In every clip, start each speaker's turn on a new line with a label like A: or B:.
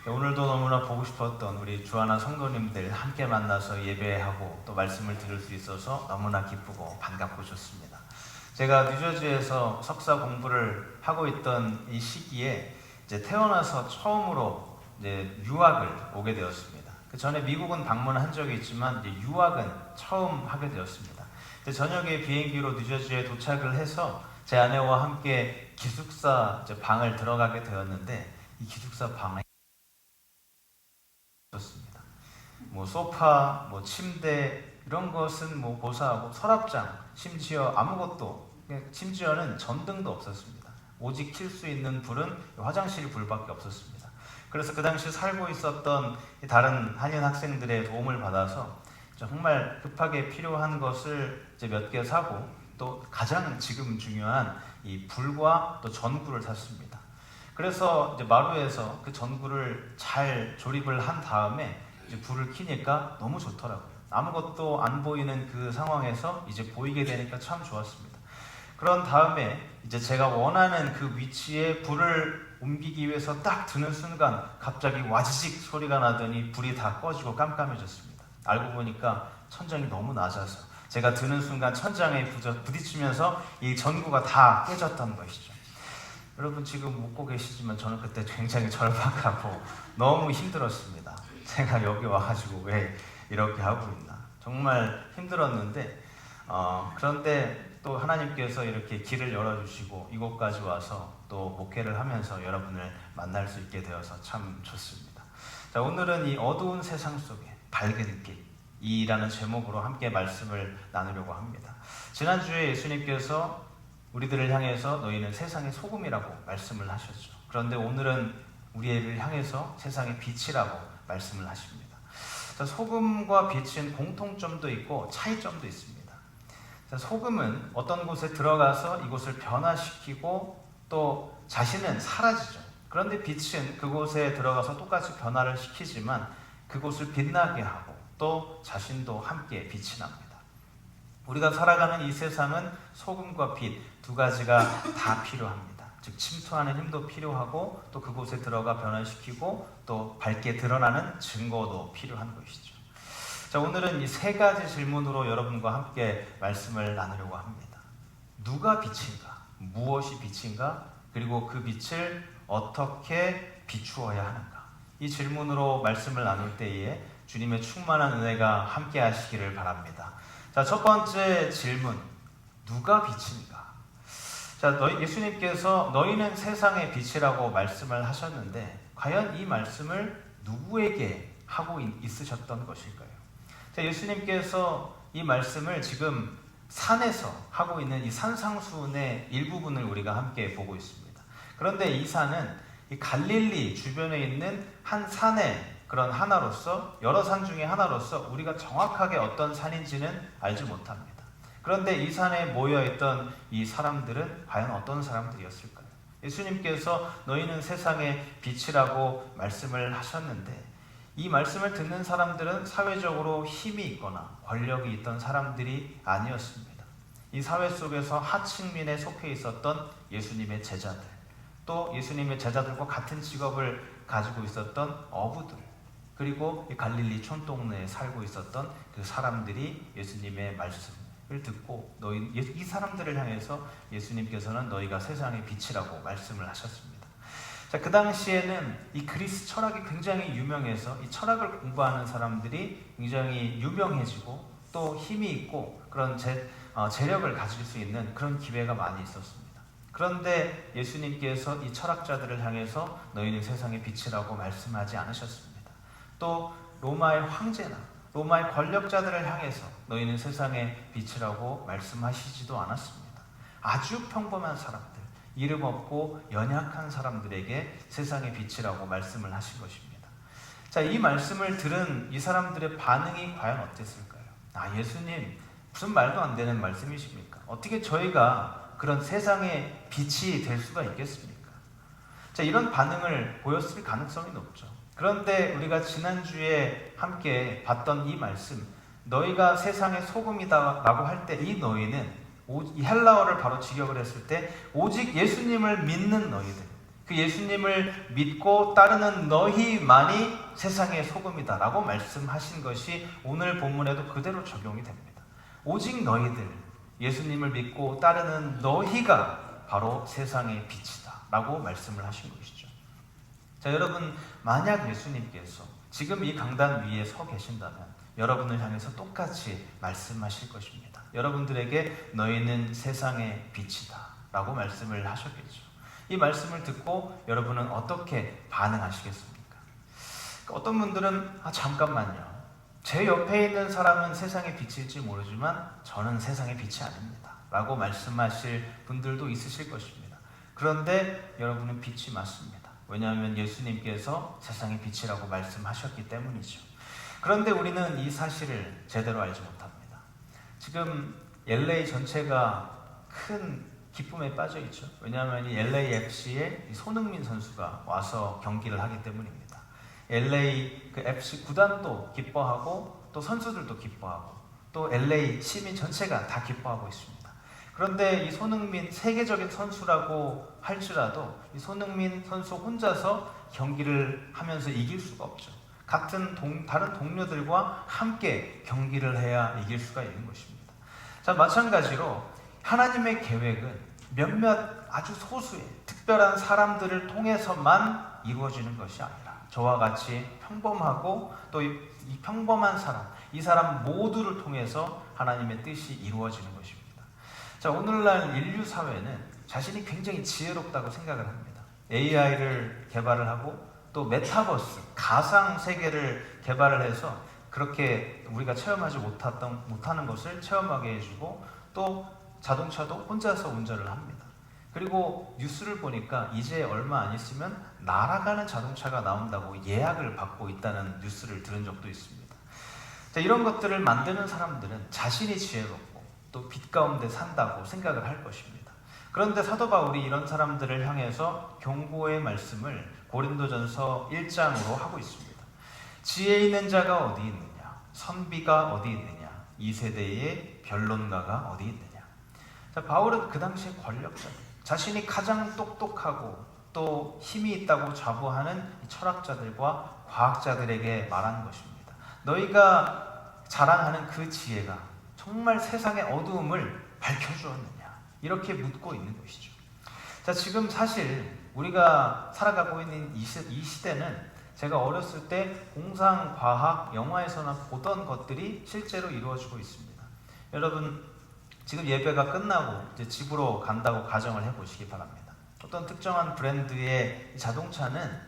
A: 오늘도 너무나 보고 싶었던 우리 주하나 성도님들 함께 만나서 예배하고 또 말씀을 들을 수 있어서 너무나 기쁘고 반갑고 좋습니다. 제가 뉴저지에서 석사 공부를 하고 있던 이 시기에 이제 태어나서 처음으로 이제 유학을 오게 되었습니다. 그 전에 미국은 방문한 적이 있지만 이제 유학은 처음 하게 되었습니다. 저녁에 비행기로 뉴저지에 도착을 해서 제 아내와 함께 기숙사 방을 들어가게 되었는데 이 기숙사 방에 좋습니다. 뭐 소파, 뭐 침대 이런 것은 뭐 고사하고 서랍장, 심지어 아무것도, 심지어는 전등도 없었습니다. 오직 킬 수 있는 불은 화장실 불밖에 없었습니다. 그래서 그 당시 살고 있었던 다른 한인 학생들의 도움을 받아서 정말 급하게 필요한 것을 몇 개 사고 또 가장 지금 중요한 이 불과 또 전구를 샀습니다. 그래서 이제 마루에서 그 전구를 잘 조립을 한 다음에 이제 불을 켜니까 너무 좋더라고요. 아무것도 안 보이는 그 상황에서 이제 보이게 되니까 참 좋았습니다. 그런 다음에 이제 제가 원하는 그 위치에 불을 옮기기 위해서 딱 드는 순간 갑자기 와지직 소리가 나더니 불이 다 꺼지고 깜깜해졌습니다. 알고 보니까 천장이 너무 낮아서 제가 드는 순간 천장에 부딪히면서 이 전구가 다 깨졌던 것이죠. 여러분 지금 웃고 계시지만 저는 그때 굉장히 절박하고 너무 힘들었습니다. 제가 여기 와가지고 왜 이렇게 하고 있나 정말 힘들었는데 그런데 또 하나님께서 이렇게 길을 열어주시고 이곳까지 와서 또 목회를 하면서 여러분을 만날 수 있게 되어서 참 좋습니다. 자, 오늘은 이 어두운 세상 속에 밝은 길이라는 제목으로 함께 말씀을 나누려고 합니다. 지난주에 예수님께서 우리들을 향해서 너희는 세상의 소금이라고 말씀을 하셨죠. 그런데 오늘은 우리를 향해서 세상의 빛이라고 말씀을 하십니다. 자, 소금과 빛은 공통점도 있고 차이점도 있습니다. 자, 소금은 어떤 곳에 들어가서 이곳을 변화시키고 또 자신은 사라지죠. 그런데 빛은 그곳에 들어가서 똑같이 변화를 시키지만 그곳을 빛나게 하고 또 자신도 함께 빛이 납니다. 우리가 살아가는 이 세상은 소금과 빛 두 가지가 다 필요합니다. 즉 침투하는 힘도 필요하고 또 그곳에 들어가 변화시키고 또 밝게 드러나는 증거도 필요한 것이죠. 자, 오늘은 이 세 가지 질문으로 여러분과 함께 말씀을 나누려고 합니다. 누가 빛인가? 무엇이 빛인가? 그리고 그 빛을 어떻게 비추어야 하는가? 이 질문으로 말씀을 나눌 때에 주님의 충만한 은혜가 함께 하시기를 바랍니다. 자, 첫 번째 질문. 누가 빛인가? 자, 예수님께서 너희는 세상의 빛이라고 말씀을 하셨는데 과연 이 말씀을 누구에게 하고 있으셨던 것일까요? 자, 예수님께서 이 말씀을 지금 산에서 하고 있는 이 산상수훈의 일부분을 우리가 함께 보고 있습니다. 그런데 이 산은 이 갈릴리 주변에 있는 한 산의 그런 하나로서 여러 산 중에 하나로서 우리가 정확하게 어떤 산인지는 알지 못합니다. 그런데 이 산에 모여있던 이 사람들은 과연 어떤 사람들이었을까요? 예수님께서 너희는 세상의 빛이라고 말씀을 하셨는데 이 말씀을 듣는 사람들은 사회적으로 힘이 있거나 권력이 있던 사람들이 아니었습니다. 이 사회 속에서 하층민에 속해 있었던 예수님의 제자들, 또 예수님의 제자들과 같은 직업을 가지고 있었던 어부들, 그리고 이 갈릴리 촌동네에 살고 있었던 그 사람들이 예수님의 말씀을 듣고 이 사람들을 향해서 예수님께서는 너희가 세상의 빛이라고 말씀을 하셨습니다. 자, 그 당시에는 이 그리스 철학이 굉장히 유명해서 이 철학을 공부하는 사람들이 굉장히 유명해지고 또 힘이 있고 그런 재력을 가질 수 있는 그런 기회가 많이 있었습니다. 그런데 예수님께서 이 철학자들을 향해서 너희는 세상의 빛이라고 말씀하지 않으셨습니다. 또 로마의 황제나 로마의 권력자들을 향해서 너희는 세상의 빛이라고 말씀하시지도 않았습니다. 아주 평범한 사람들, 이름 없고 연약한 사람들에게 세상의 빛이라고 말씀을 하신 것입니다. 자, 이 말씀을 들은 이 사람들의 반응이 과연 어땠을까요? 예수님 무슨 말도 안 되는 말씀이십니까? 어떻게 저희가 그런 세상의 빛이 될 수가 있겠습니까? 자, 이런 반응을 보였을 가능성이 높죠. 그런데 우리가 지난주에 함께 봤던 이 말씀, 너희가 세상의 소금이다 라고 할 때 이 너희는 이 헬라어를 바로 직역을 했을 때 오직 예수님을 믿는 너희들, 그 예수님을 믿고 따르는 너희만이 세상의 소금이다 라고 말씀하신 것이 오늘 본문에도 그대로 적용이 됩니다. 오직 너희들, 예수님을 믿고 따르는 너희가 바로 세상의 빛이다 라고 말씀을 하신 것이죠. 자, 여러분, 만약 예수님께서 지금 이 강단 위에 서 계신다면 여러분을 향해서 똑같이 말씀하실 것입니다. 여러분들에게 너희는 세상의 빛이다 라고 말씀을 하셨겠죠. 이 말씀을 듣고 여러분은 어떻게 반응하시겠습니까? 어떤 분들은 잠깐만요, 제 옆에 있는 사람은 세상의 빛일지 모르지만 저는 세상의 빛이 아닙니다 라고 말씀하실 분들도 있으실 것입니다. 그런데 여러분은 빛이 맞습니다. 왜냐하면 예수님께서 세상의 빛이라고 말씀하셨기 때문이죠. 그런데 우리는 이 사실을 제대로 알지 못합니다. 지금 LA 전체가 큰 기쁨에 빠져 있죠. 왜냐하면 이 LAFC에 손흥민 선수가 와서 경기를 하기 때문입니다. LA 그 FC 구단도 기뻐하고 또 선수들도 기뻐하고 또 LA 시민 전체가 다 기뻐하고 있습니다. 그런데 이 손흥민 세계적인 선수라고 할지라도 이 손흥민 선수 혼자서 경기를 하면서 이길 수가 없죠. 같은 다른 동료들과 함께 경기를 해야 이길 수가 있는 것입니다. 자, 마찬가지로 하나님의 계획은 몇몇 아주 소수의 특별한 사람들을 통해서만 이루어지는 것이 아니라 저와 같이 평범하고 또 이 평범한 사람, 이 사람 모두를 통해서 하나님의 뜻이 이루어지는 것입니다. 자, 오늘날 인류 사회는 자신이 굉장히 지혜롭다고 생각을 합니다. AI를 개발을 하고 또 메타버스, 가상 세계를 개발을 해서 그렇게 우리가 체험하지 못하는 것을 체험하게 해주고 또 자동차도 혼자서 운전을 합니다. 그리고 뉴스를 보니까 이제 얼마 안 있으면 날아가는 자동차가 나온다고 예약을 받고 있다는 뉴스를 들은 적도 있습니다. 자, 이런 것들을 만드는 사람들은 자신이 지혜롭고 또 빛 가운데 산다고 생각을 할 것입니다. 그런데 사도 바울이 이런 사람들을 향해서 경고의 말씀을 고린도전서 1장으로 하고 있습니다. 지혜 있는 자가 어디 있느냐? 선비가 어디 있느냐? 이 세대의 변론가가 어디 있느냐? 자, 바울은 그 당시에 권력자들, 자신이 가장 똑똑하고 또 힘이 있다고 자부하는 철학자들과 과학자들에게 말하는 것입니다. 너희가 자랑하는 그 지혜가 정말 세상의 어두움을 밝혀주었느냐? 이렇게 묻고 있는 것이죠. 자, 지금 사실 우리가 살아가고 있는 이 시대는 제가 어렸을 때 공상, 과학, 영화에서나 보던 것들이 실제로 이루어지고 있습니다. 여러분, 지금 예배가 끝나고 이제 집으로 간다고 가정을 해보시기 바랍니다. 어떤 특정한 브랜드의 자동차는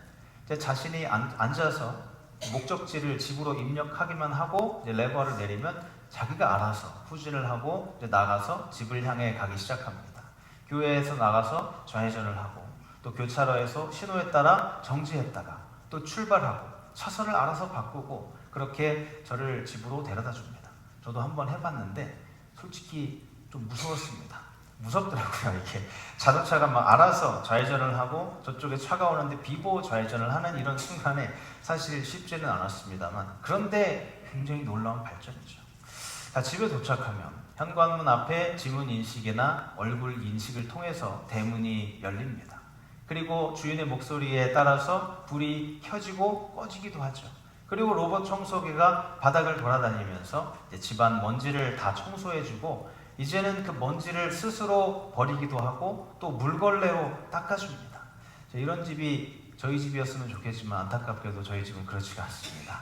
A: 이제 자신이 앉아서 목적지를 집으로 입력하기만 하고 이제 레버를 내리면 자기가 알아서 후진을 하고 이제 나가서 집을 향해 가기 시작합니다. 교회에서 나가서 좌회전을 하고 또 교차로에서 신호에 따라 정지했다가 또 출발하고 차선을 알아서 바꾸고 그렇게 저를 집으로 데려다 줍니다. 저도 한번 해봤는데 솔직히 좀 무서웠습니다. 무섭더라고요. 이렇게 자동차가 막 알아서 좌회전을 하고 저쪽에 차가 오는데 비보 좌회전을 하는 이런 순간에 사실 쉽지는 않았습니다만 그런데 굉장히 놀라운 발전이죠. 자, 집에 도착하면 현관문 앞에 지문 인식이나 얼굴 인식을 통해서 대문이 열립니다. 그리고 주인의 목소리에 따라서 불이 켜지고 꺼지기도 하죠. 그리고 로봇 청소기가 바닥을 돌아다니면서 집안 먼지를 다 청소해주고 이제는 그 먼지를 스스로 버리기도 하고 또 물걸레로 닦아줍니다. 이런 집이 저희 집이었으면 좋겠지만 안타깝게도 저희 집은 그렇지가 않습니다.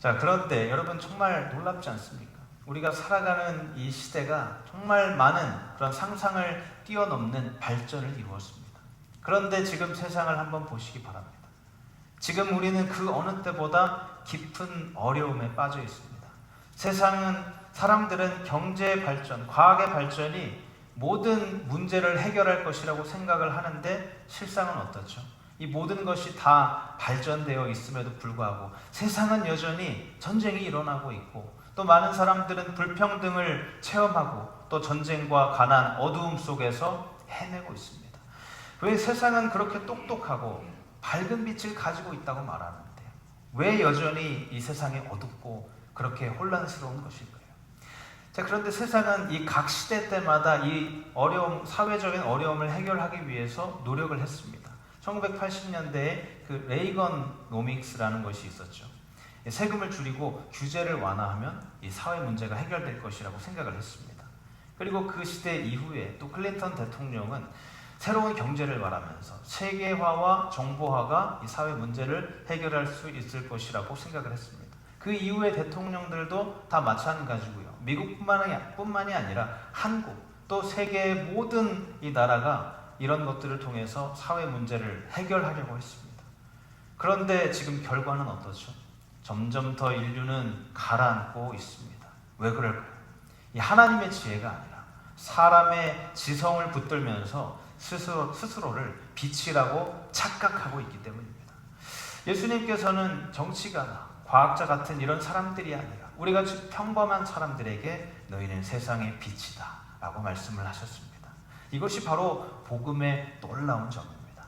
A: 자, 그런데 여러분 정말 놀랍지 않습니까? 우리가 살아가는 이 시대가 정말 많은 그런 상상을 뛰어넘는 발전을 이루었습니다. 그런데 지금 세상을 한번 보시기 바랍니다. 지금 우리는 그 어느 때보다 깊은 어려움에 빠져 있습니다. 사람들은 경제 발전, 과학의 발전이 모든 문제를 해결할 것이라고 생각을 하는데 실상은 어떻죠? 이 모든 것이 다 발전되어 있음에도 불구하고 세상은 여전히 전쟁이 일어나고 있고 또 많은 사람들은 불평등을 체험하고 또 전쟁과 가난, 어두움 속에서 해내고 있습니다. 왜 세상은 그렇게 똑똑하고 밝은 빛을 가지고 있다고 말하는데 왜 여전히 이 세상이 어둡고 그렇게 혼란스러운 것일까요? 자, 그런데 세상은 이 각 시대 때마다 이 어려움, 사회적인 어려움을 해결하기 위해서 노력을 했습니다. 1980년대에 그 레이건노믹스라는 것이 있었죠. 세금을 줄이고 규제를 완화하면 이 사회 문제가 해결될 것이라고 생각을 했습니다. 그리고 그 시대 이후에 또 클린턴 대통령은 새로운 경제를 말하면서 세계화와 정보화가 이 사회 문제를 해결할 수 있을 것이라고 생각을 했습니다. 그 이후의 대통령들도 다 마찬가지고요. 미국뿐만이 아니라 한국 또 세계의 모든 이 나라가 이런 것들을 통해서 사회 문제를 해결하려고 했습니다. 그런데 지금 결과는 어떠죠? 점점 더 인류는 가라앉고 있습니다. 왜 그럴까요? 이 하나님의 지혜가 아니라 사람의 지성을 붙들면서 스스로를 빛이라고 착각하고 있기 때문입니다. 예수님께서는 정치가나 과학자 같은 이런 사람들이 아니라 우리같이 평범한 사람들에게 너희는 세상의 빛이다 라고 말씀을 하셨습니다. 이것이 바로 복음의 놀라운 점입니다.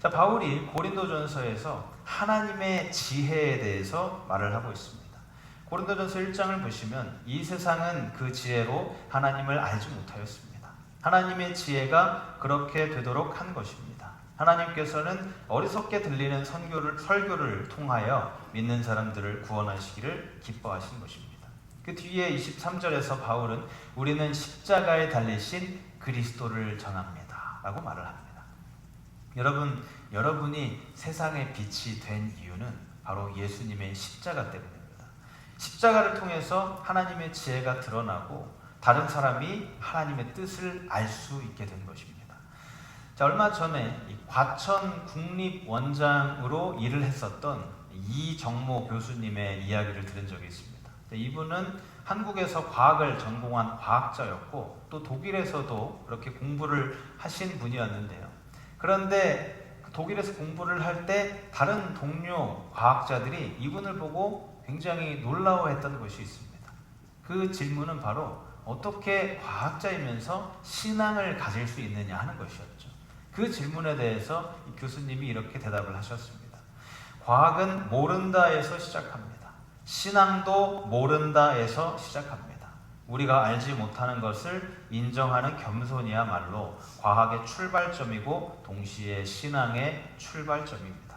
A: 자, 바울이 고린도전서에서 하나님의 지혜에 대해서 말을 하고 있습니다. 고린도전서 1장을 보시면 이 세상은 그 지혜로 하나님을 알지 못하였습니다. 하나님의 지혜가 그렇게 되도록 한 것입니다. 하나님께서는 어리석게 들리는 설교를 통하여 믿는 사람들을 구원하시기를 기뻐하신 것입니다. 그 뒤에 23절에서 바울은 우리는 십자가에 달리신 그리스도를 전합니다 라고 말을 합니다. 여러분이 세상의 빛이 된 이유는 바로 예수님의 십자가 때문입니다. 십자가를 통해서 하나님의 지혜가 드러나고 다른 사람이 하나님의 뜻을 알 수 있게 된 것입니다. 자, 얼마 전에 과천 국립원장으로 일을 했었던 이정모 교수님의 이야기를 들은 적이 있습니다. 이분은 한국에서 과학을 전공한 과학자였고 또 독일에서도 그렇게 공부를 하신 분이었는데요. 그런데 독일에서 공부를 할 때 다른 동료 과학자들이 이분을 보고 굉장히 놀라워했던 것이 있습니다. 그 질문은 바로 어떻게 과학자이면서 신앙을 가질 수 있느냐 하는 것이었죠. 그 질문에 대해서 이 교수님이 이렇게 대답을 하셨습니다. 과학은 모른다에서 시작합니다. 신앙도 모른다에서 시작합니다. 우리가 알지 못하는 것을 인정하는 겸손이야말로 과학의 출발점이고 동시에 신앙의 출발점입니다.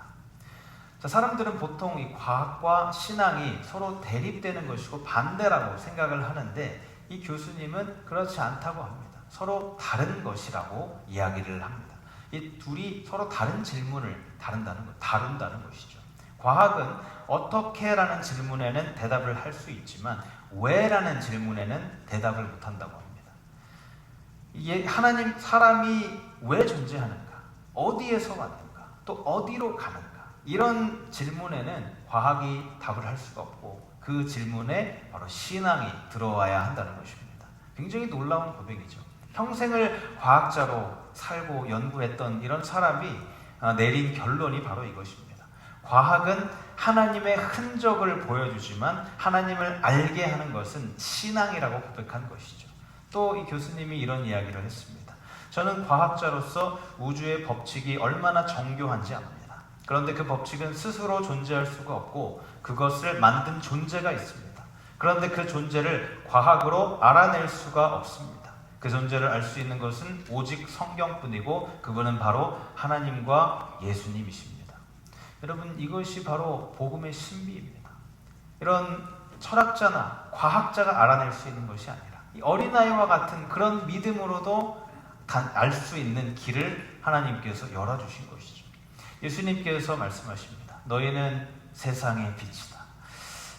A: 자, 사람들은 보통 이 과학과 신앙이 서로 대립되는 것이고 반대라고 생각을 하는데 이 교수님은 그렇지 않다고 합니다. 서로 다른 것이라고 이야기를 합니다. 이 둘이 서로 다른 질문을 다룬다는 것이죠. 과학은 어떻게라는 질문에는 대답을 할 수 있지만 왜라는 질문에는 대답을 못한다고 합니다. 사람이 왜 존재하는가? 어디에서 왔는가? 또 어디로 가는가? 이런 질문에는 과학이 답을 할 수가 없고 그 질문에 바로 신앙이 들어와야 한다는 것입니다. 굉장히 놀라운 고백이죠. 평생을 과학자로 살고 연구했던 이런 사람이 내린 결론이 바로 이것입니다. 과학은 하나님의 흔적을 보여주지만 하나님을 알게 하는 것은 신앙이라고 고백한 것이죠. 또 이 교수님이 이런 이야기를 했습니다. 저는 과학자로서 우주의 법칙이 얼마나 정교한지 압니다. 그런데 그 법칙은 스스로 존재할 수가 없고 그것을 만든 존재가 있습니다. 그런데 그 존재를 과학으로 알아낼 수가 없습니다. 그 존재를 알 수 있는 것은 오직 성경뿐이고 그분은 바로 하나님과 예수님이십니다. 여러분, 이것이 바로 복음의 신비입니다. 이런 철학자나 과학자가 알아낼 수 있는 것이 아니라 이 어린아이와 같은 그런 믿음으로도 알 수 있는 길을 하나님께서 열어주신 것이죠. 예수님께서 말씀하십니다. 너희는 세상의 빛이다.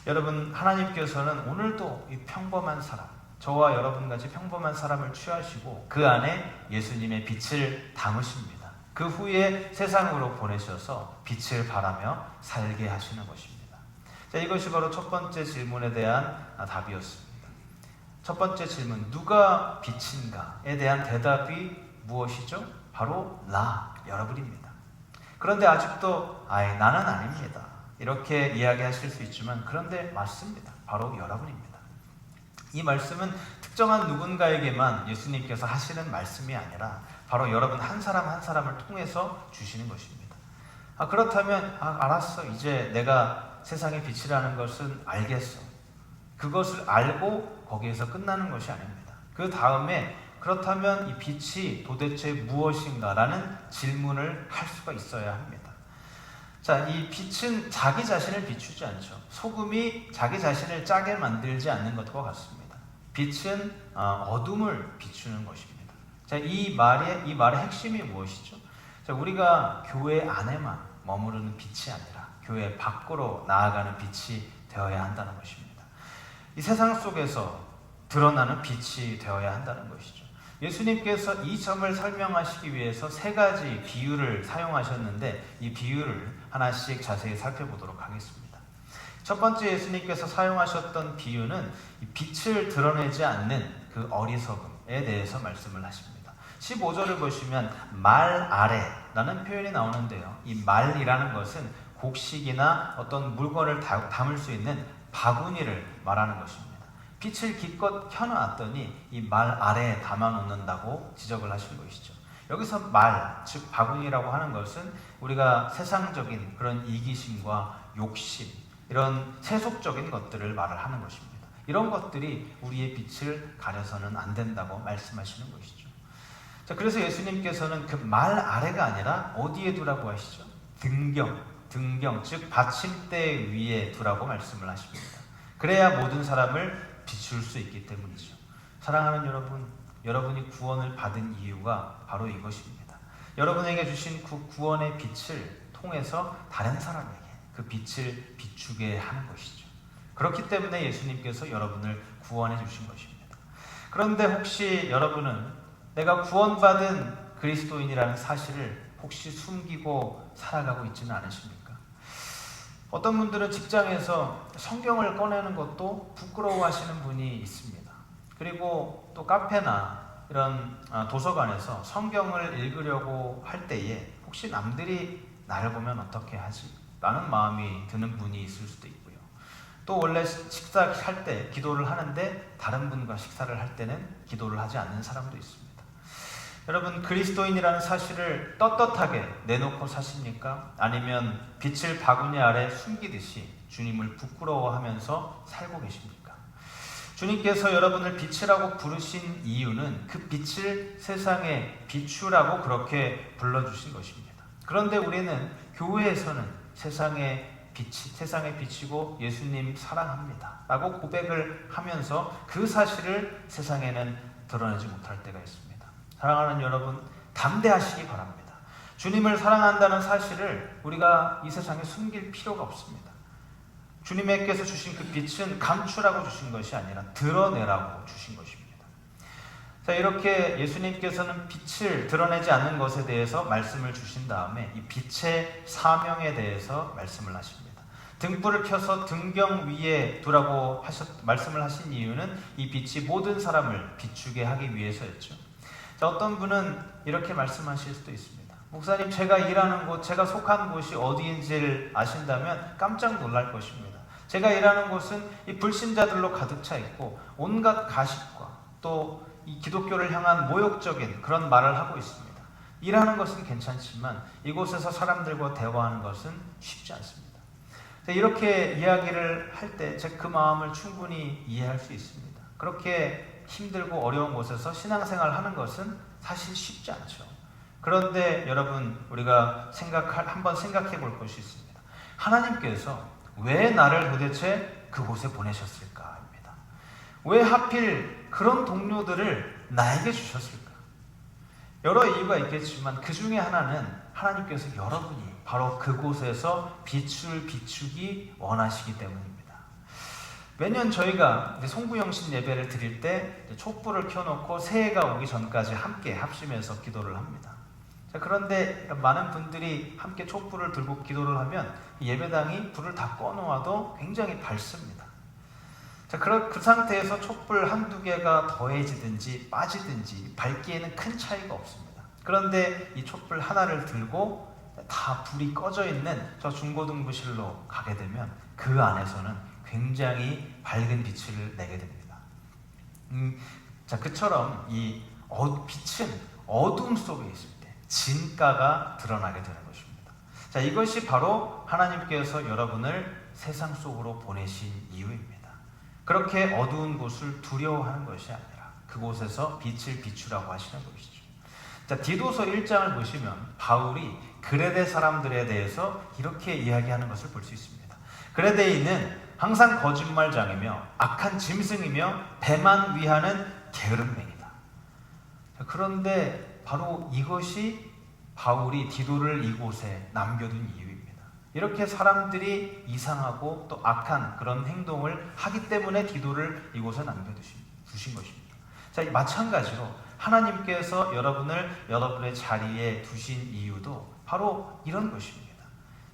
A: 여러분, 하나님께서는 오늘도 이 평범한 사람, 저와 여러분같이 평범한 사람을 취하시고 그 안에 예수님의 빛을 담으십니다. 그 후에 세상으로 보내셔서 빛을 발하며 살게 하시는 것입니다. 자, 이것이 바로 첫 번째 질문에 대한 답이었습니다. 첫 번째 질문, 누가 빛인가에 대한 대답이 무엇이죠? 바로 여러분입니다. 그런데 아직도 나는 아닙니다. 이렇게 이야기하실 수 있지만 그런데 맞습니다. 바로 여러분입니다. 이 말씀은 특정한 누군가에게만 예수님께서 하시는 말씀이 아니라 바로 여러분 한 사람 한 사람을 통해서 주시는 것입니다. 그렇다면 알았어. 이제 내가 세상의 빛이라는 것은 알겠어. 그것을 알고 거기에서 끝나는 것이 아닙니다. 그 다음에 그렇다면 이 빛이 도대체 무엇인가라는 질문을 할 수가 있어야 합니다. 자, 이 빛은 자기 자신을 비추지 않죠. 소금이 자기 자신을 짜게 만들지 않는 것과 같습니다. 빛은 어둠을 비추는 것입니다. 자, 이 말의 핵심이 무엇이죠? 자, 우리가 교회 안에만 머무르는 빛이 아니라 교회 밖으로 나아가는 빛이 되어야 한다는 것입니다. 이 세상 속에서 드러나는 빛이 되어야 한다는 것이죠. 예수님께서 이 점을 설명하시기 위해서 세 가지 비유를 사용하셨는데 이 비유를 하나씩 자세히 살펴보도록 하겠습니다. 첫 번째 예수님께서 사용하셨던 비유는 빛을 드러내지 않는 그 어리석음에 대해서 말씀을 하십니다. 15절을 보시면 말 아래라는 표현이 나오는데요. 이 말이라는 것은 곡식이나 어떤 물건을 담을 수 있는 바구니를 말하는 것입니다. 빛을 기껏 켜놨더니 이 말 아래에 담아놓는다고 지적을 하신 것이죠. 여기서 말, 즉 바구니라고 하는 것은 우리가 세상적인 그런 이기심과 욕심, 이런 세속적인 것들을 말을 하는 것입니다. 이런 것들이 우리의 빛을 가려서는 안 된다고 말씀하시는 것이죠. 자, 그래서 예수님께서는 그 말 아래가 아니라 어디에 두라고 하시죠? 등경, 즉 받침대 위에 두라고 말씀을 하십니다. 그래야 모든 사람을 비출 수 있기 때문이죠. 사랑하는 여러분, 여러분이 구원을 받은 이유가 바로 이것입니다. 여러분에게 주신 그 구원의 빛을 통해서 다른 사람에게 그 빛을 비추게 하는 것이죠. 그렇기 때문에 예수님께서 여러분을 구원해 주신 것입니다. 그런데 혹시 여러분은 내가 구원받은 그리스도인이라는 사실을 혹시 숨기고 살아가고 있지는 않으십니까? 어떤 분들은 직장에서 성경을 꺼내는 것도 부끄러워하시는 분이 있습니다. 그리고 또 카페나 이런 도서관에서 성경을 읽으려고 할 때에 혹시 남들이 나를 보면 어떻게 하지? 라는 마음이 드는 분이 있을 수도 있고요. 또 원래 식사할 때 기도를 하는데 다른 분과 식사를 할 때는 기도를 하지 않는 사람도 있습니다. 여러분, 그리스도인이라는 사실을 떳떳하게 내놓고 사십니까? 아니면 빛을 바구니 아래 숨기듯이 주님을 부끄러워하면서 살고 계십니까? 주님께서 여러분을 빛이라고 부르신 이유는 그 빛을 세상에 비추라고 그렇게 불러주신 것입니다. 그런데 우리는 교회에서는 세상에 비치고 예수님 사랑합니다 라고 고백을 하면서 그 사실을 세상에는 드러내지 못할 때가 있습니다. 사랑하는 여러분, 담대하시기 바랍니다. 주님을 사랑한다는 사실을 우리가 이 세상에 숨길 필요가 없습니다. 주님께서 주신 그 빛은 감추라고 주신 것이 아니라 드러내라고 주신 것입니다. 자, 이렇게 예수님께서는 빛을 드러내지 않는 것에 대해서 말씀을 주신 다음에 이 빛의 사명에 대해서 말씀을 하십니다. 등불을 켜서 등경 위에 두라고 말씀을 하신 이유는 이 빛이 모든 사람을 비추게 하기 위해서였죠. 자, 어떤 분은 이렇게 말씀하실 수도 있습니다. 목사님, 제가 일하는 곳, 제가 속한 곳이 어디인지를 아신다면 깜짝 놀랄 것입니다. 제가 일하는 곳은 이 불신자들로 가득 차 있고 온갖 가십과 또 이 기독교를 향한 모욕적인 그런 말을 하고 있습니다. 일하는 것은 괜찮지만 이곳에서 사람들과 대화하는 것은 쉽지 않습니다. 자, 이렇게 이야기를 할 때 제가 그 마음을 충분히 이해할 수 있습니다. 그렇게 힘들고 어려운 곳에서 신앙생활을 하는 것은 사실 쉽지 않죠. 그런데 여러분, 우리가 한번 생각해 볼 것이 있습니다. 하나님께서 왜 나를 도대체 그곳에 보내셨을까? 입니다. 왜 하필 그런 동료들을 나에게 주셨을까? 여러 이유가 있겠지만 그 중에 하나는 하나님께서 여러분이 바로 그곳에서 빛을 비추기 원하시기 때문입니다. 매년 저희가 송구영신 예배를 드릴 때 촛불을 켜놓고 새해가 오기 전까지 함께 합심해서 기도를 합니다. 자, 그런데 많은 분들이 함께 촛불을 들고 기도를 하면 예배당이 불을 다 꺼놓아도 굉장히 밝습니다. 자, 그 상태에서 촛불 한두 개가 더해지든지 빠지든지 밝기에는 큰 차이가 없습니다. 그런데 이 촛불 하나를 들고 다 불이 꺼져 있는 저 중고등부실로 가게 되면 그 안에서는 굉장히 밝은 빛을 내게 됩니다. 자, 그처럼 이 빛은 어둠 속에 있을 때 진가가 드러나게 되는 것입니다. 자, 이것이 바로 하나님께서 여러분을 세상 속으로 보내신 이유입니다. 그렇게 어두운 곳을 두려워하는 것이 아니라 그곳에서 빛을 비추라고 하시는 것이죠. 자, 디도서 1장을 보시면 바울이 그레데 사람들에 대해서 이렇게 이야기하는 것을 볼 수 있습니다. 그레데인은 항상 거짓말장이며 악한 짐승이며 배만 위하는 게으름맹이다. 그런데 바로 이것이 바울이 디도를 이곳에 남겨둔 이유입니다. 이렇게 사람들이 이상하고 또 악한 그런 행동을 하기 때문에 디도를 이곳에 남겨두신 것입니다. 자, 마찬가지로 하나님께서 여러분의 자리에 두신 이유도 바로 이런 것입니다.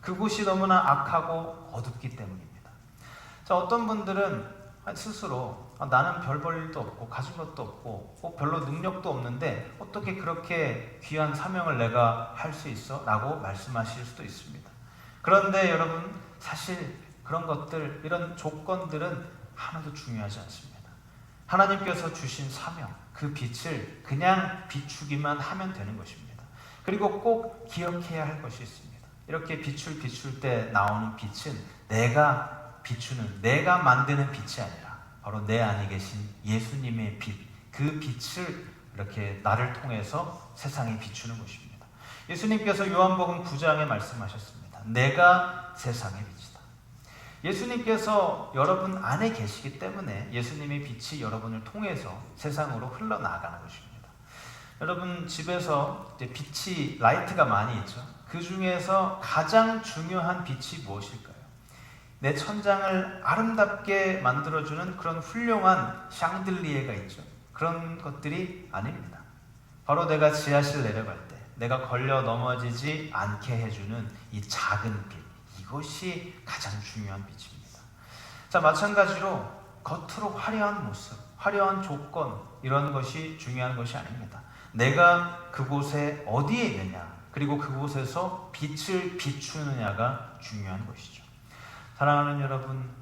A: 그곳이 너무나 악하고 어둡기 때문입니다. 자, 어떤 분들은 스스로 나는 별 볼 일도 없고 가진 것도 없고 별로 능력도 없는데 어떻게 그렇게 귀한 사명을 내가 할 수 있어? 라고 말씀하실 수도 있습니다. 그런데 여러분, 사실 그런 것들, 이런 조건들은 하나도 중요하지 않습니다. 하나님께서 주신 사명, 그 빛을 그냥 비추기만 하면 되는 것입니다. 그리고 꼭 기억해야 할 것이 있습니다. 이렇게 빛을 비출 때 나오는 빛은 내가 비추는, 내가 만드는 빛이 아니라 바로 내 안에 계신 예수님의 빛, 그 빛을 이렇게 나를 통해서 세상에 비추는 것입니다. 예수님께서 요한복음 9장에 말씀하셨습니다. 내가 세상의 빛이다. 예수님께서 여러분 안에 계시기 때문에 예수님의 빛이 여러분을 통해서 세상으로 흘러나가는 것입니다. 여러분 집에서 이제 빛이, 라이트가 많이 있죠. 그 중에서 가장 중요한 빛이 무엇일까요? 내 천장을 아름답게 만들어주는 그런 훌륭한 샹들리에가 있죠. 그런 것들이 아닙니다. 바로 내가 지하실 내려갈 때 내가 걸려 넘어지지 않게 해주는 이 작은 빛, 이것이 가장 중요한 빛입니다. 자, 마찬가지로 겉으로 화려한 모습, 화려한 조건, 이런 것이 중요한 것이 아닙니다. 내가 그곳에 어디에 있느냐, 그리고 그곳에서 빛을 비추느냐가 중요한 것이죠. 사랑하는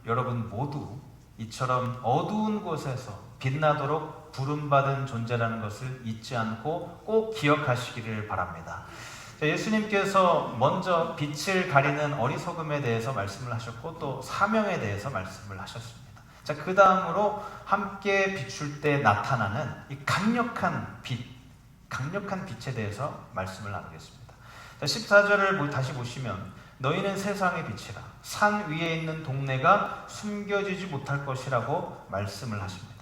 A: 여러분 모두 이처럼 어두운 곳에서 빛나도록 부름받은 존재라는 것을 잊지 않고 꼭 기억하시기를 바랍니다. 예수님께서 먼저 빛을 가리는 어리석음에 대해서 말씀을 하셨고 또 사명에 대해서 말씀을 하셨습니다. 자, 그 다음으로 함께 비출 때 나타나는 이 강력한 빛에 대해서 말씀을 나누겠습니다. 자, 14절을 다시 보시면 너희는 세상의 빛이라 산 위에 있는 동네가 숨겨지지 못할 것이라고 말씀을 하십니다.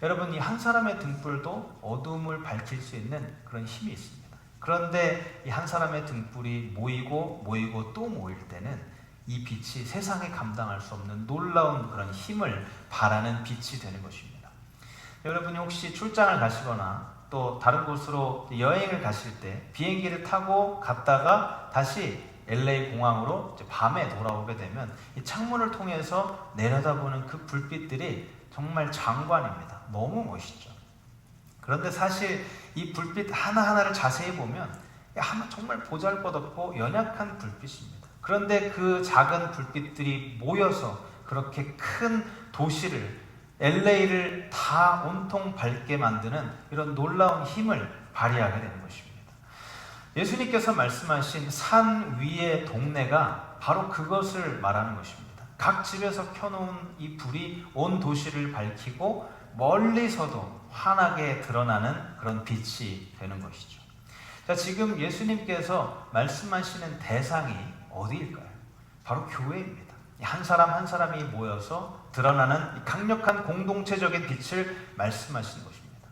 A: 여러분, 이 한 사람의 등불도 어두움을 밝힐 수 있는 그런 힘이 있습니다. 그런데 이 한 사람의 등불이 모이고 또 모일 때는 이 빛이 세상에 감당할 수 없는 놀라운 그런 힘을 발하는 빛이 되는 것입니다. 여러분이 혹시 출장을 가시거나 또 다른 곳으로 여행을 가실 때 비행기를 타고 갔다가 다시 LA 공항으로 이제 밤에 돌아오게 되면 이 창문을 통해서 내려다보는 그 불빛들이 정말 장관입니다. 너무 멋있죠. 그런데 사실 이 불빛 하나하나를 자세히 보면 정말 보잘것없고 연약한 불빛입니다. 그런데 그 작은 불빛들이 모여서 그렇게 큰 도시를, LA를 다 온통 밝게 만드는 이런 놀라운 힘을 발휘하게 되는 것입니다. 예수님께서 말씀하신 산 위의 동네가 바로 그것을 말하는 것입니다. 각 집에서 켜놓은 이 불이 온 도시를 밝히고 멀리서도 환하게 드러나는 그런 빛이 되는 것이죠. 자, 지금 예수님께서 말씀하시는 대상이 어디일까요? 바로 교회입니다. 한 사람 한 사람이 모여서 드러나는 강력한 공동체적인 빛을 말씀하시는 것입니다.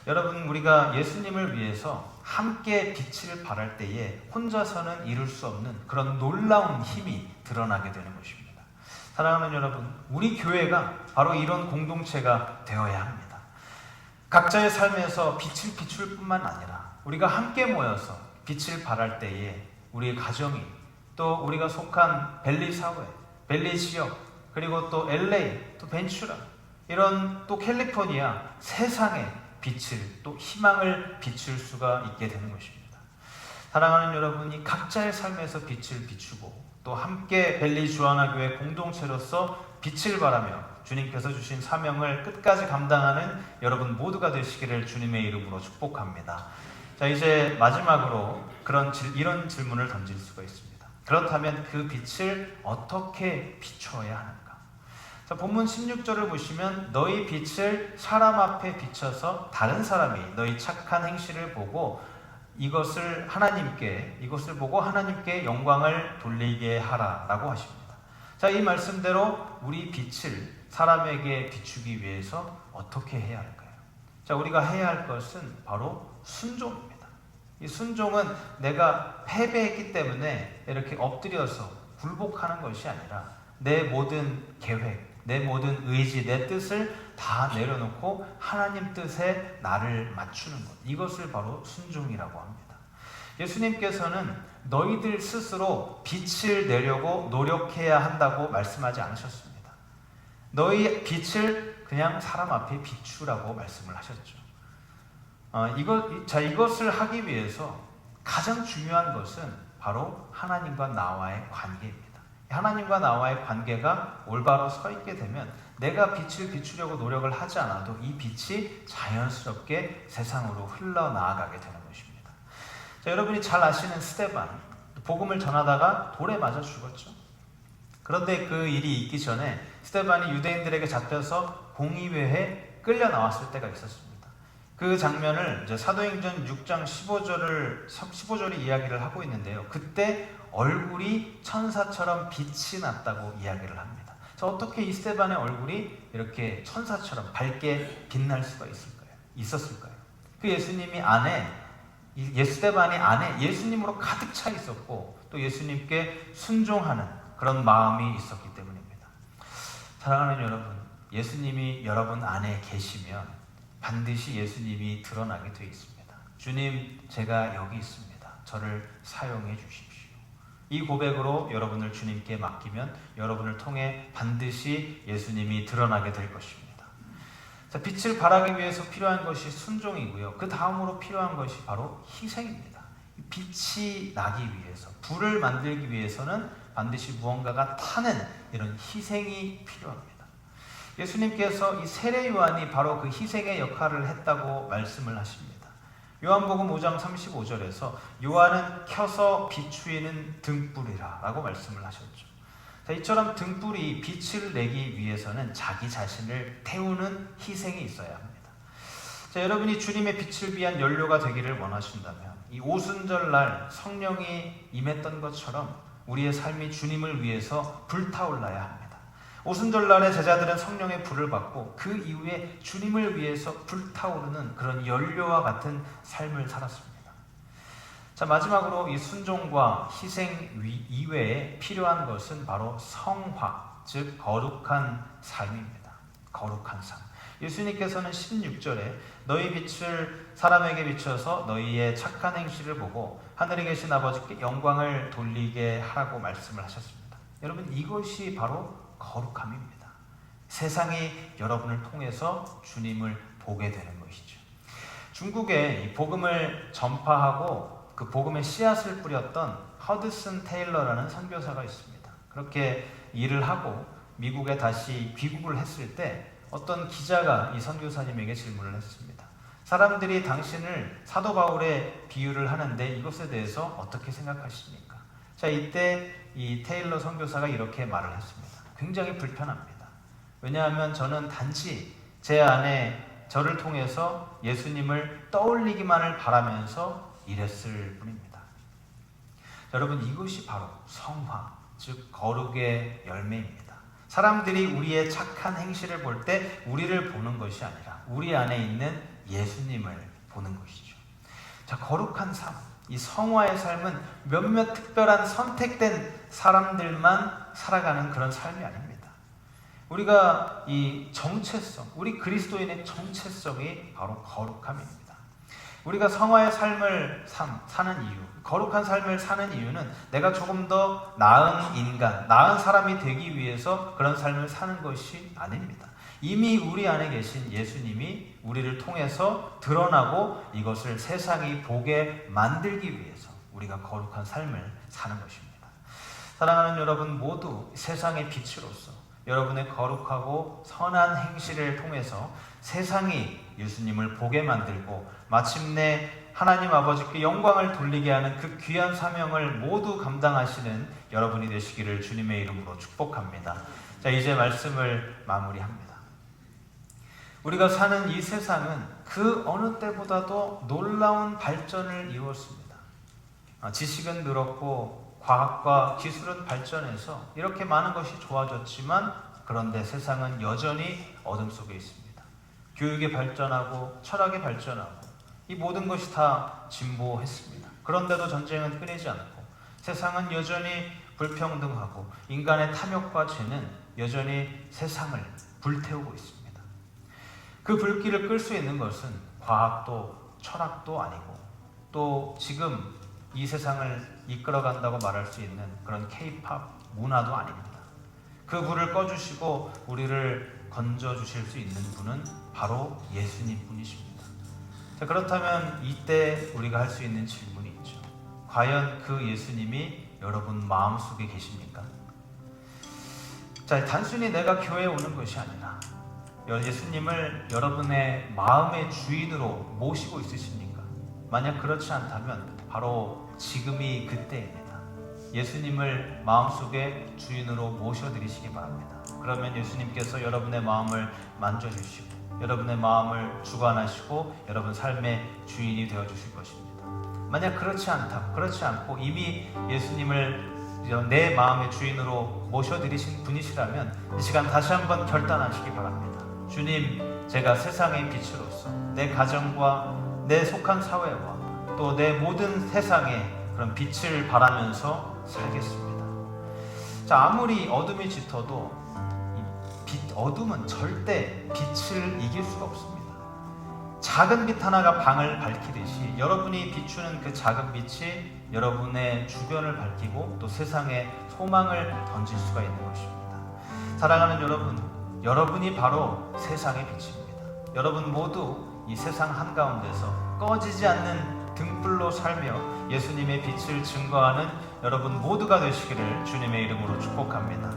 A: 여러분, 우리가 예수님을 위해서 함께 빛을 발할 때에 혼자서는 이룰 수 없는 그런 놀라운 힘이 드러나게 되는 것입니다. 사랑하는 여러분, 우리 교회가 바로 이런 공동체가 되어야 합니다. 각자의 삶에서 빛을 비출 뿐만 아니라 우리가 함께 모여서 빛을 발할 때에 우리의 가정이, 또 우리가 속한 벨리 사회, 벨리 지역, 그리고 또 LA, 또 벤츄라, 이런 또 캘리포니아, 세상에 빛을, 또 희망을 비출 수가 있게 되는 것입니다. 사랑하는 여러분이 각자의 삶에서 빛을 비추고 또 함께 벨리 주안화교회 공동체로서 빛을 발하며 주님께서 주신 사명을 끝까지 감당하는 여러분 모두가 되시기를 주님의 이름으로 축복합니다. 자, 이제 마지막으로 이런 질문을 던질 수가 있습니다. 그렇다면 그 빛을 어떻게 비춰야 하는가? 자, 본문 16절을 보시면 너희 빛을 사람 앞에 비춰서 다른 사람이 너희 착한 행실을 보고 이것을 보고 하나님께 영광을 돌리게 하라라고 하십니다. 자, 이 말씀대로 우리 빛을 사람에게 비추기 위해서 어떻게 해야 할까요? 자, 우리가 해야 할 것은 바로 순종입니다. 이 순종은 내가 패배했기 때문에 이렇게 엎드려서 굴복하는 것이 아니라 내 모든 계획, 내 모든 의지, 내 뜻을 다 내려놓고 하나님 뜻에 나를 맞추는 것, 이것을 바로 순종이라고 합니다. 예수님께서는 너희들 스스로 빛을 내려고 노력해야 한다고 말씀하지 않으셨습니다. 너희 빛을 그냥 사람 앞에 비추라고 말씀을 하셨죠. 이것을 하기 위해서 가장 중요한 것은 바로 하나님과 나와의 관계입니다. 하나님과 나와의 관계가 올바로 서 있게 되면 내가 빛을 비추려고 노력을 하지 않아도 이 빛이 자연스럽게 세상으로 흘러나아가게 되는 것입니다. 자, 여러분이 잘 아시는 스데반, 복음을 전하다가 돌에 맞아 죽었죠. 그런데 그 일이 있기 전에 스데반이 유대인들에게 잡혀서 공의회에 끌려 나왔을 때가 있었습니다. 그 장면을 이제 사도행전 6장 15절이 이야기를 하고 있는데요. 그때 얼굴이 천사처럼 빛이 났다고 이야기를 합니다. 어떻게 이 스데반의 얼굴이 이렇게 천사처럼 밝게 빛날 수가 있었을까요? 그 스데반이 안에 예수님으로 가득 차 있었고 또 예수님께 순종하는 그런 마음이 있었기 때문입니다. 사랑하는 여러분, 예수님이 여러분 안에 계시면 반드시 예수님이 드러나게 되어 있습니다. 주님, 제가 여기 있습니다. 저를 사용해 주십시오. 이 고백으로 여러분을 주님께 맡기면 여러분을 통해 반드시 예수님이 드러나게 될 것입니다. 자, 빛을 발하기 위해서 필요한 것이 순종이고요. 그 다음으로 필요한 것이 바로 희생입니다. 빛이 나기 위해서, 불을 만들기 위해서는 반드시 무언가가 타는 이런 희생이 필요합니다. 예수님께서 이 세례 요한이 바로 그 희생의 역할을 했다고 말씀을 하십니다. 요한복음 5장 35절에서 요한은 켜서 비추이는 등불이라 라고 말씀을 하셨죠. 자, 이처럼 등불이 빛을 내기 위해서는 자기 자신을 태우는 희생이 있어야 합니다. 자, 여러분이 주님의 빛을 위한 연료가 되기를 원하신다면 이 오순절날 성령이 임했던 것처럼 우리의 삶이 주님을 위해서 불타올라야 합니다. 오순절날에 제자들은 성령의 불을 받고 그 이후에 주님을 위해서 불타오르는 그런 연료와 같은 삶을 살았습니다. 자, 마지막으로 이 순종과 희생 이외에 필요한 것은 바로 성화, 즉 거룩한 삶입니다. 거룩한 삶. 예수님께서는 16절에 너희 빛을 사람에게 비춰서 너희의 착한 행실을 보고 하늘에 계신 아버지께 영광을 돌리게 하라고 말씀을 하셨습니다. 여러분, 이것이 바로 거룩함입니다. 세상이 여러분을 통해서 주님을 보게 되는 것이죠. 중국에 이 복음을 전파하고 그 복음의 씨앗을 뿌렸던 허드슨 테일러라는 선교사가 있습니다. 그렇게 일을 하고 미국에 다시 귀국을 했을 때 어떤 기자가 이 선교사님에게 질문을 했습니다. 사람들이 당신을 사도 바울에 비유를 하는데 이것에 대해서 어떻게 생각하십니까? 자, 이때 이 테일러 선교사가 이렇게 말을 했습니다. 굉장히 불편합니다. 왜냐하면 저는 단지 제 안에 저를 통해서 예수님을 떠올리기만을 바라면서 일했을 뿐입니다. 여러분, 이것이 바로 성화, 즉 거룩의 열매입니다. 사람들이 우리의 착한 행실을 볼 때 우리를 보는 것이 아니라 우리 안에 있는 예수님을 보는 것이죠. 자, 거룩한 삶, 이 성화의 삶은 몇몇 특별한 선택된 사람들만 살아가는 그런 삶이 아닙니다. 우리가 이 정체성, 우리 그리스도인의 정체성이 바로 거룩함입니다. 우리가 성화의 삶을 사는 이유, 거룩한 삶을 사는 이유는 내가 조금 더 나은 인간, 나은 사람이 되기 위해서 그런 삶을 사는 것이 아닙니다. 이미 우리 안에 계신 예수님이 우리를 통해서 드러나고 이것을 세상이 보게 만들기 위해서 우리가 거룩한 삶을 사는 것입니다. 사랑하는 여러분 모두 세상의 빛으로서 여러분의 거룩하고 선한 행실을 통해서 세상이 예수님을 보게 만들고 마침내 하나님 아버지께 영광을 돌리게 하는 그 귀한 사명을 모두 감당하시는 여러분이 되시기를 주님의 이름으로 축복합니다. 자, 이제 말씀을 마무리합니다. 우리가 사는 이 세상은 그 어느 때보다도 놀라운 발전을 이루었습니다. 지식은 늘었고 과학과 기술은 발전해서 이렇게 많은 것이 좋아졌지만, 그런데 세상은 여전히 어둠 속에 있습니다. 교육이 발전하고 철학이 발전하고 이 모든 것이 다 진보했습니다. 그런데도 전쟁은 끊이지 않고 세상은 여전히 불평등하고 인간의 탐욕과 죄는 여전히 세상을 불태우고 있습니다. 그 불길을 끌 수 있는 것은 과학도 철학도 아니고, 또 지금 이 세상을 이끌어간다고 말할 수 있는 그런 K-팝 문화도 아닙니다. 그 불을 꺼주시고 우리를 건져주실 수 있는 분은 바로 예수님 분이십니다. 자, 그렇다면 이때 우리가 할 수 있는 질문이 있죠. 과연 그 예수님이 여러분 마음속에 계십니까? 자, 단순히 내가 교회에 오는 것이 아니라 예수님을 여러분의 마음의 주인으로 모시고 있으십니까? 만약 그렇지 않다면 바로 지금이 그때입니다. 예수님을 마음속에 주인으로 모셔드리시기 바랍니다. 그러면 예수님께서 여러분의 마음을 만져주시고 여러분의 마음을 주관하시고 여러분 삶의 주인이 되어주실 것입니다. 만약 그렇지 않고 이미 예수님을 내 마음의 주인으로 모셔드리신 분이시라면 이 시간 다시 한번 결단하시기 바랍니다. 주님, 제가 세상의 빛으로서 내 가정과 내 속한 사회와 또 내 모든 세상에 그런 빛을 발하면서 살겠습니다. 자, 아무리 어둠이 짙어도 어둠은 절대 빛을 이길 수가 없습니다. 작은 빛 하나가 방을 밝히듯이 여러분이 비추는 그 작은 빛이 여러분의 주변을 밝히고 또 세상에 소망을 던질 수가 있는 것입니다. 사랑하는 여러분, 여러분이 바로 세상의 빛입니다. 여러분 모두 이 세상 한가운데서 꺼지지 않는 등불로 살며 예수님의 빛을 증거하는 여러분 모두가 되시기를 주님의 이름으로 축복합니다.